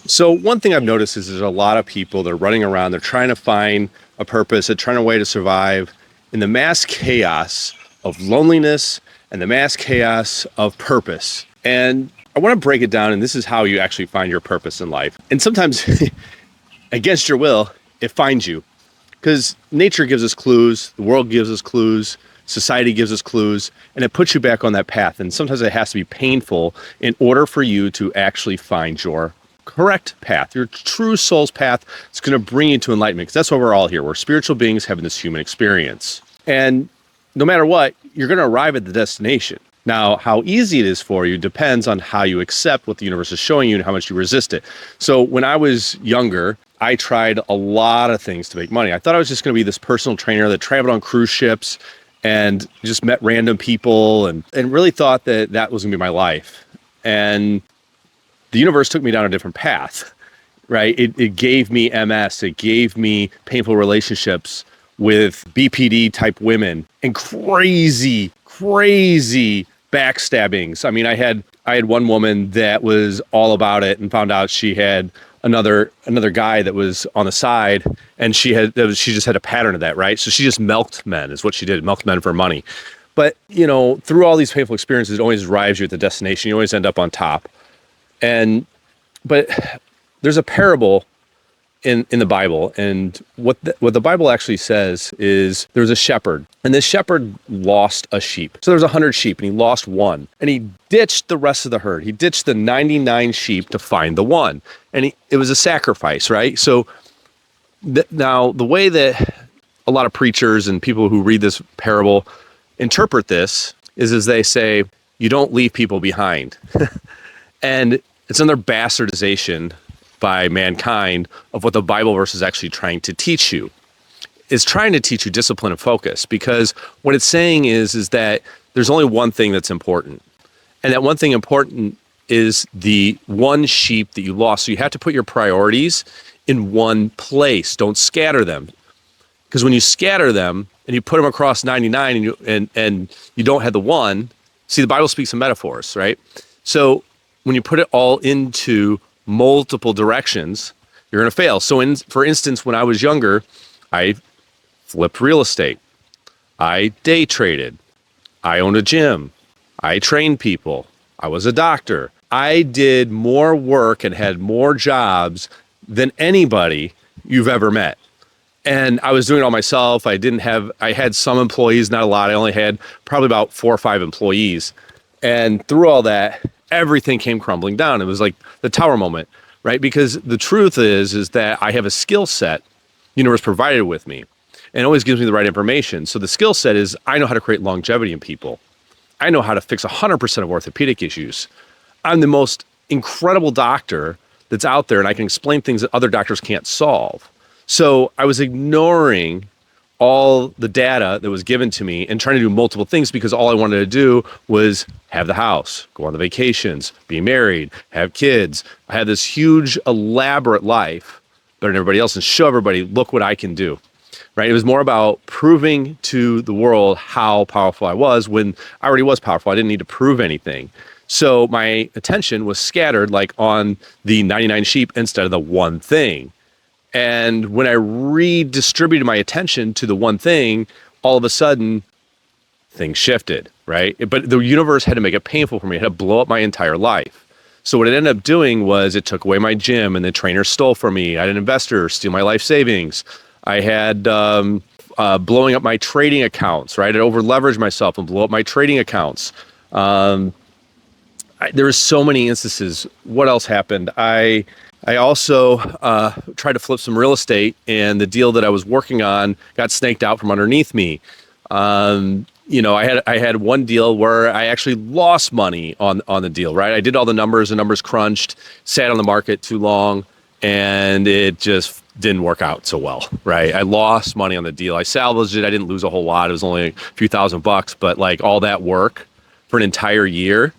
So one thing I've noticed is there's a lot of people that are running around, they're trying to find a purpose, they're trying a way to survive in the mass chaos of loneliness and the mass chaos of purpose. And I want to break it down, and this is how you actually find your purpose in life. And sometimes, against your will, it finds you. Because nature gives us clues, the world gives us clues, society gives us clues, and it puts you back on that path. And sometimes it has to be painful in order for you to actually find your correct path, your true soul's path. It's going to bring you to enlightenment, because that's why we're all here. We're spiritual beings having this human experience. And no matter what, you're going to arrive at the destination. Now, how easy it is for you depends on how you accept what the universe is showing you and how much you resist it. So when I was younger, I tried a lot of things to make money. I thought I was just going to be this personal trainer that traveled on cruise ships and just met random people and really thought that that was going to be my life. And the universe took me down a different path, right? It gave me MS. It gave me painful relationships with BPD type women and crazy backstabbings. I mean, I had one woman that was all about it and found out she had another guy that was on the side, and she just had a pattern of that, right? So she just milked men, is what she did, milked men for money. But, through all these painful experiences, it always arrives you at the destination. You always end up on top. But there's a parable in the Bible, and what the Bible actually says is there was a shepherd, and this shepherd lost a sheep. So there's 100 sheep, and he lost one, and he ditched the rest of the herd. He ditched the 99 sheep to find the one, and it was a sacrifice, right? So now the way that a lot of preachers and people who read this parable interpret this is they say, you don't leave people behind. And it's another bastardization by mankind of what the Bible verse is actually trying to teach you. It's trying to teach you discipline and focus, because what it's saying is that there's only one thing that's important. And that one thing important is the one sheep that you lost. So you have to put your priorities in one place. Don't scatter them. Because when you scatter them and you put them across 99 and you don't have the one, see, the Bible speaks in metaphors, right? So when you put it all into multiple directions, you're going to fail. So for instance, when I was younger, I flipped real estate. I day traded. I owned a gym. I trained people. I was a doctor. I did more work and had more jobs than anybody you've ever met. And I was doing it all myself. I had some employees, not a lot. I only had probably about 4 or 5 employees. And through all that, everything came crumbling down. It was like the tower moment, right? Because the truth is that I have a skill set the universe provided with me, and it always gives me the right information. So the skill set is I know how to create longevity in people. I know how to fix 100% of orthopedic issues. I'm the most incredible doctor that's out there, and I can explain things that other doctors can't solve. So I was ignoring all the data that was given to me and trying to do multiple things, because all I wanted to do was have the house, go on the vacations, be married, have kids. I had this huge, elaborate life, better than everybody else, and show everybody, look what I can do, right? It was more about proving to the world how powerful I was, when I already was powerful. I didn't need to prove anything. So my attention was scattered like on the 99 sheep instead of the one thing. And when I redistributed my attention to the one thing, all of a sudden, things shifted, right? But the universe had to make it painful for me. It had to blow up my entire life. So what it ended up doing was it took away my gym, and the trainer stole from me. I had an investor steal my life savings. I had blowing up my trading accounts, right? I over-leveraged myself and blew up my trading accounts. There were so many instances. What else happened? I also tried to flip some real estate, and the deal that I was working on got snaked out from underneath me. I had one deal where I actually lost money on the deal, right? I did all the numbers crunched, sat on the market too long, and it just didn't work out so well, right? I lost money on the deal. I salvaged it. I didn't lose a whole lot. It was only a few $1,000, but like all that work for an entire year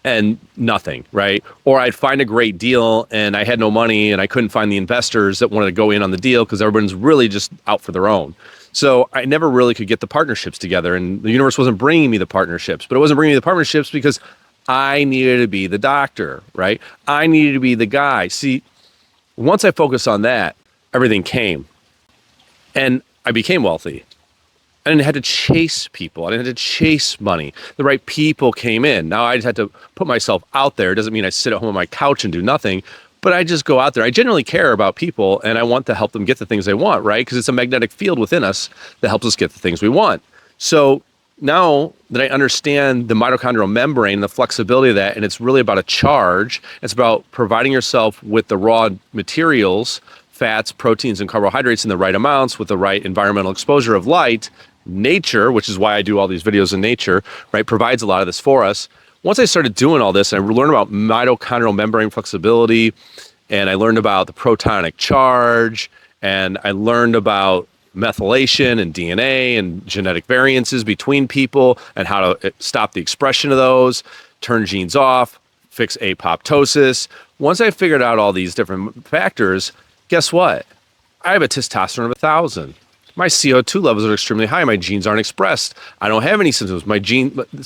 and nothing, right? Or I'd find a great deal and I had no money and I couldn't find the investors that wanted to go in on the deal because everyone's really just out for their own. So I never really could get the partnerships together, and the universe wasn't bringing me the partnerships, but it wasn't bringing me the partnerships because I needed to be the doctor, right? I needed to be the guy. See, once I focused on that, everything came. And I became wealthy. I didn't have to chase people. I didn't have to chase money. The right people came in. Now I just had to put myself out there. It doesn't mean I sit at home on my couch and do nothing, but I just go out there. I genuinely care about people and I want to help them get the things they want, right? Because it's a magnetic field within us that helps us get the things we want. So now that I understand the mitochondrial membrane, the flexibility of that, and it's really about a charge, it's about providing yourself with the raw materials, fats, proteins, and carbohydrates in the right amounts with the right environmental exposure of light. Nature, which is why I do all these videos in nature, right, provides a lot of this for us. Once I started doing all this and I learned about mitochondrial membrane flexibility, and I learned about the protonic charge, and I learned about methylation and DNA and genetic variances between people and how to stop the expression of those, turn genes off, fix apoptosis. Once I figured out all these different factors, guess what? I have a testosterone of 1,000. My CO2 levels are extremely high. My genes aren't expressed. I don't have any symptoms.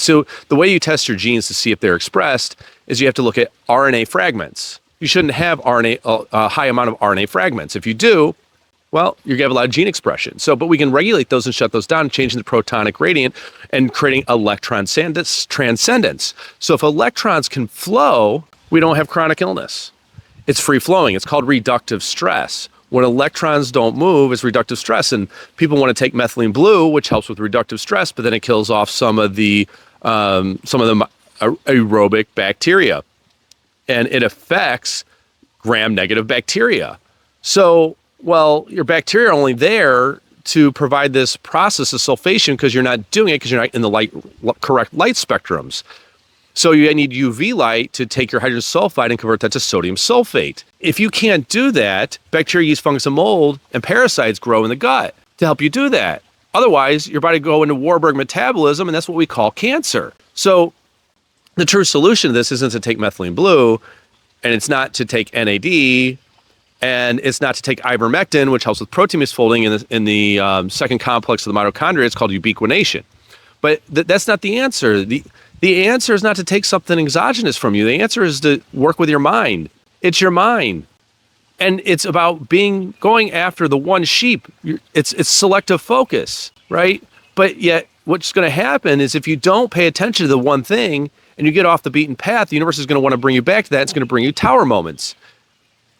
So the way you test your genes to see if they're expressed is you have to look at RNA fragments. You shouldn't have a high amount of RNA fragments. If you do, well, you're going to have a lot of gene expression. But we can regulate those and shut those down, changing the protonic gradient and creating electron transcendence. So if electrons can flow, we don't have chronic illness. It's free flowing. It's called reductive stress. When electrons don't move, it's reductive stress. And people want to take methylene blue, which helps with reductive stress, but then it kills off some of the aerobic bacteria. And it affects gram-negative bacteria. So, well, your bacteria are only there to provide this process of sulfation because you're not doing it because you're not in the correct light spectrums. So you need UV light to take your hydrogen sulfide and convert that to sodium sulfate. If you can't do that, bacteria, yeast, fungus, and mold and parasites grow in the gut to help you do that. Otherwise, your body go into Warburg metabolism, and that's what we call cancer. So the true solution to this isn't to take methylene blue, and it's not to take NAD, and it's not to take ivermectin, which helps with protein misfolding in the second complex of the mitochondria. It's called ubiquination. But that's not the answer. The answer is not to take something exogenous from you. The answer is to work with your mind. It's your mind. And it's about going after the one sheep. It's selective focus, right? But yet what's going to happen is if you don't pay attention to the one thing and you get off the beaten path, the universe is going to want to bring you back to that. It's going to bring you tower moments.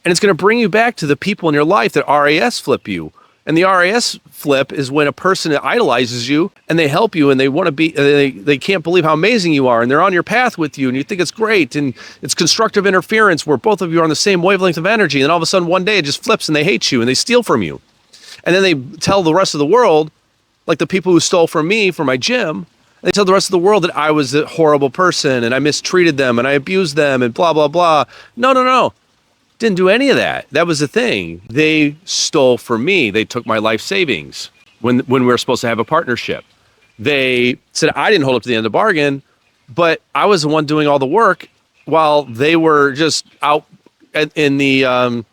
And it's going to bring you back to the people in your life that RAS flip you. And the RAS flip is when a person idolizes you and they help you and they want to be, they can't believe how amazing you are and they're on your path with you and you think it's great and it's constructive interference where both of you are on the same wavelength of energy. And all of a sudden one day it just flips and they hate you and they steal from you. And then they tell the rest of the world, like the people who stole from me for my gym, they tell the rest of the world that I was a horrible person and I mistreated them and I abused them and blah, blah, blah. No. Didn't do any of that. That was the thing. They stole from me. They took my life savings when we were supposed to have a partnership. They said I didn't hold up to the end of the bargain, but I was the one doing all the work while they were just out in the,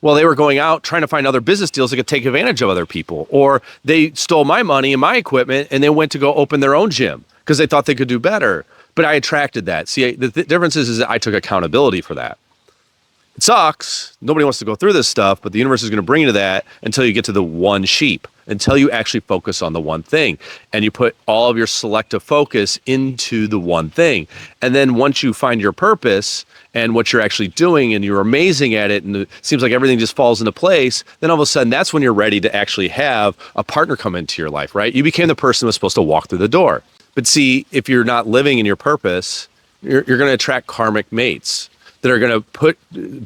they were going out trying to find other business deals that could take advantage of other people. Or they stole my money and my equipment and they went to go open their own gym because they thought they could do better. But I attracted that. See, the difference is that I took accountability for that. It sucks. Nobody wants to go through this stuff, but the universe is going to bring you to that until you get to the one sheep, until you actually focus on the one thing. And you put all of your selective focus into the one thing. And then once you find your purpose and what you're actually doing and you're amazing at it and it seems like everything just falls into place, then all of a sudden that's when you're ready to actually have a partner come into your life, right? You became the person who was supposed to walk through the door. But see, if you're not living in your purpose, you're going to attract karmic mates that are going to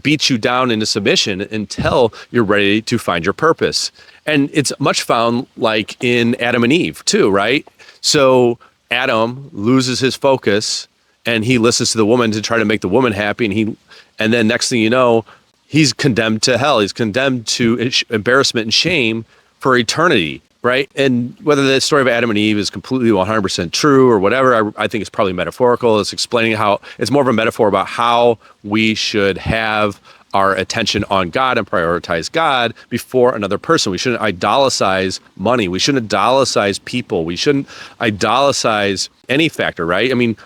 beat you down into submission until you're ready to find your purpose. And it's much found like in Adam and Eve too, right? So Adam loses his focus and he listens to the woman to try to make the woman happy. And then next thing you know, he's condemned to hell. He's condemned to embarrassment and shame for eternity. Right. And whether the story of Adam and Eve is completely 100% true or whatever, I think it's probably metaphorical. It's explaining how it's more of a metaphor about how we should have our attention on God and prioritize God before another person. We shouldn't idolatrize money. We shouldn't idolatrize people. We shouldn't idolatrize any factor. Right. I mean,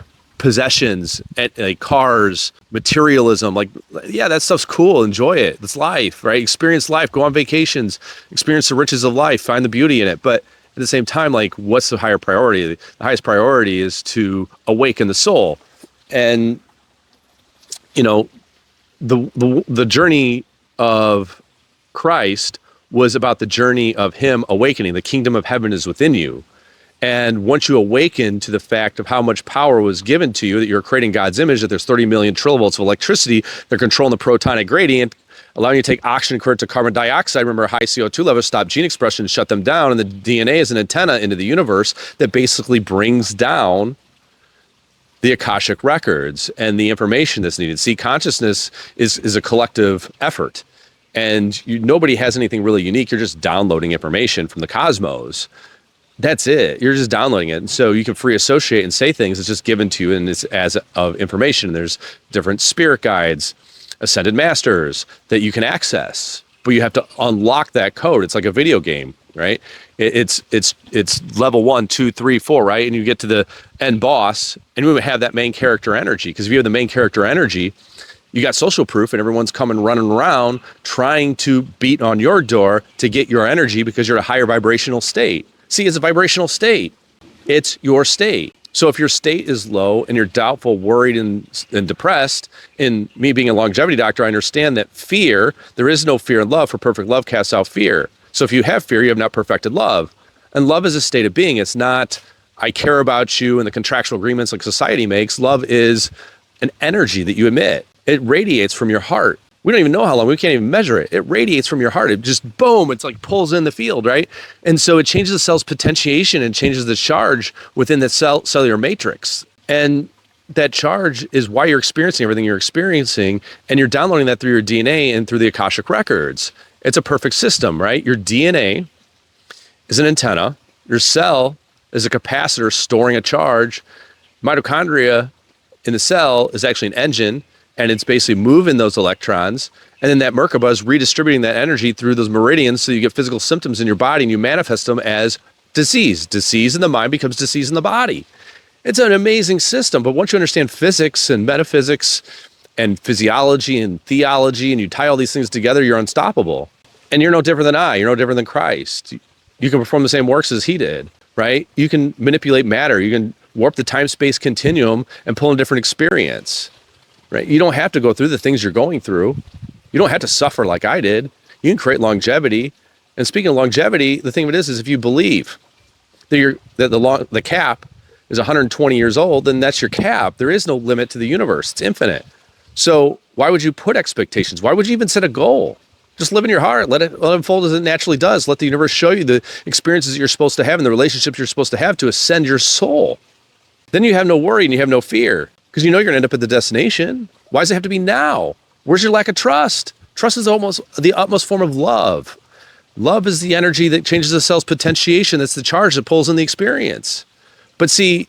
possessions, like cars, materialism. Like, yeah, that stuff's cool. Enjoy it. It's life, right? Experience life. Go on vacations. Experience the riches of life. Find the beauty in it. But at the same time, like, what's the higher priority? The highest priority is to awaken the soul. And, you know, the journey of Christ was about the journey of him awakening. The kingdom of heaven is within you. And once you awaken to the fact of how much power was given to you, that you're creating God's image, that there's 30 million trilovolts of electricity, they're controlling the protonic gradient, allowing you to take oxygen and convert to carbon dioxide. Remember, high CO2 levels stop gene expression, shut them down, and the DNA is an antenna into the universe that basically brings down the Akashic records and the information that's needed. See, consciousness is a collective effort, and nobody has anything really unique. You're just downloading information from the cosmos. That's it. You're just downloading it. And so you can free associate and say things. It's just given to you and it's as of information. There's different spirit guides, ascended masters that you can access, but you have to unlock that code. It's like a video game, right? It's level 1, 2, 3, 4, right? And you get to the end boss and we would have that main character energy. Because if you have the main character energy, you got social proof and everyone's coming running around trying to beat on your door to get your energy because you're at a higher vibrational state. See, it's a vibrational state. It's your state. So if your state is low and you're doubtful, worried, and depressed, in me being a longevity doctor, I understand that fear, there is no fear in love, for perfect love casts out fear. So if you have fear, you have not perfected love. And love is a state of being. It's not, I care about you and the contractual agreements like society makes. Love is an energy that you emit. It radiates from your heart. We don't even know how long. We can't even measure it. It radiates from your heart. It just, boom, it's like pulls in the field, right? And so it changes the cell's potentiation and changes the charge within the cellular matrix. And that charge is why you're experiencing everything you're experiencing. And you're downloading that through your DNA and through the Akashic records. It's a perfect system, right? Your DNA is an antenna. Your cell is a capacitor storing a charge. Mitochondria in the cell is actually an engine. And it's basically moving those electrons. And then that Merkaba is redistributing that energy through those meridians so you get physical symptoms in your body and you manifest them as disease. Disease in the mind becomes disease in the body. It's an amazing system. But once you understand physics and metaphysics and physiology and theology and you tie all these things together, you're unstoppable. And you're no different than I. You're no different than Christ. You can perform the same works as he did, right? You can manipulate matter. You can warp the time-space continuum and pull in a different experience. Right? You don't have to go through the things you're going through. You don't have to suffer like I did. You can create longevity. And speaking of longevity, the thing of it is if you believe that the cap is 120 years old, then that's your cap. There is no limit to the universe. It's infinite. So why would you put expectations? Why would you even set a goal? Just live in your heart. Let it unfold as it naturally does. Let the universe show you the experiences that you're supposed to have and the relationships you're supposed to have to ascend your soul. Then you have no worry and you have no fear. Because you know you're going to end up at the destination. Why does it have to be now? Where's your lack of trust? Trust is almost the utmost form of love. Love is the energy that changes the cell's potentiation. That's the charge that pulls in the experience. But see,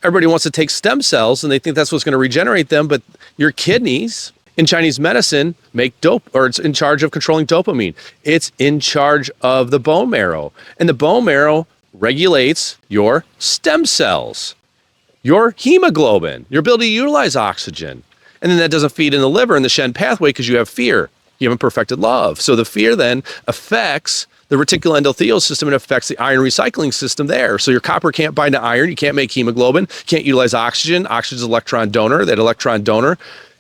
everybody wants to take stem cells and they think that's what's going to regenerate them. But your kidneys in Chinese medicine make dope, or it's in charge of controlling dopamine. It's in charge of the bone marrow. And the bone marrow regulates your stem cells. Your hemoglobin, your ability to utilize oxygen. And then that doesn't feed in the liver in the Shen pathway because you have fear. You haven't perfected love. So the fear then affects the reticuloendothelial system and affects the iron recycling system there. So your copper can't bind to iron. You can't make hemoglobin, can't utilize oxygen. Oxygen is an electron donor. That electron donor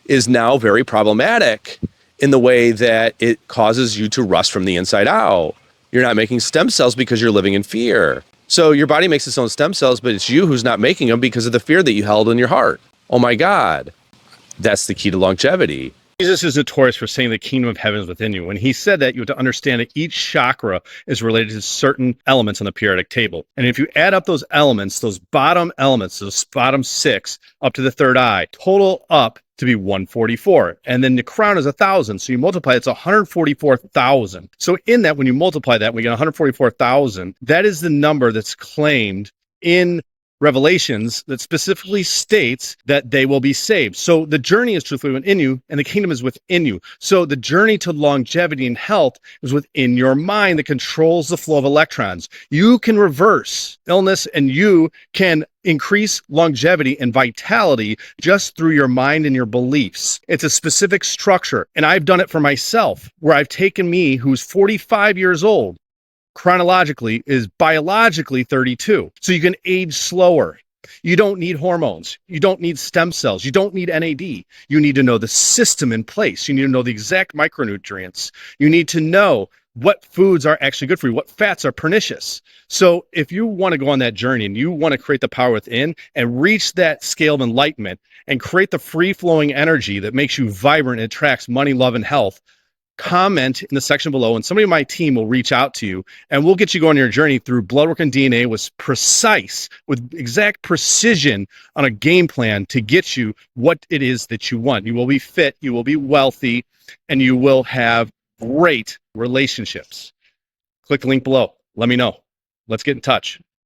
is now very problematic in the way that it causes you to rust from the inside out. You're not making stem cells because you're living in fear. So your body makes its own stem cells, but it's you who's not making them because of the fear that you held in your heart. Oh my God. That's the key to longevity. Jesus is notorious for saying the kingdom of heaven is within you. When he said that, you have to understand that each chakra is related to certain elements on the periodic table. And if you add up those elements, those bottom elements, those bottom 6 up to the third eye, total up to be 144. And then the crown is 1,000. So you multiply, it's 144,000. So in that, when you multiply that, we get 144,000. That is the number that's claimed in revelations that specifically states that they will be saved. So the journey is truthfully within you, and the kingdom is within you. So the journey to longevity and health is within your mind that controls the flow of electrons. You can reverse illness, and you can increase longevity and vitality just through your mind and your beliefs. It's a specific structure, and I've done it for myself, where I've taken me, who's 45 years old, chronologically is biologically 32. So you can age slower. You don't need hormones. You don't need stem cells. You don't need NAD. You need to know the system in place. You need to know the exact micronutrients. You need to know what foods are actually good for you, what fats are pernicious. So if you want to go on that journey and you want to create the power within and reach that scale of enlightenment and create the free-flowing energy that makes you vibrant and attracts money, love, and health, comment in the section below, and somebody on my team will reach out to you, and we'll get you going on your journey through blood work and DNA with exact precision on a game plan to get you what it is that you want. You will be fit, you will be wealthy, and you will have great relationships. Click the link below. Let me know. Let's get in touch.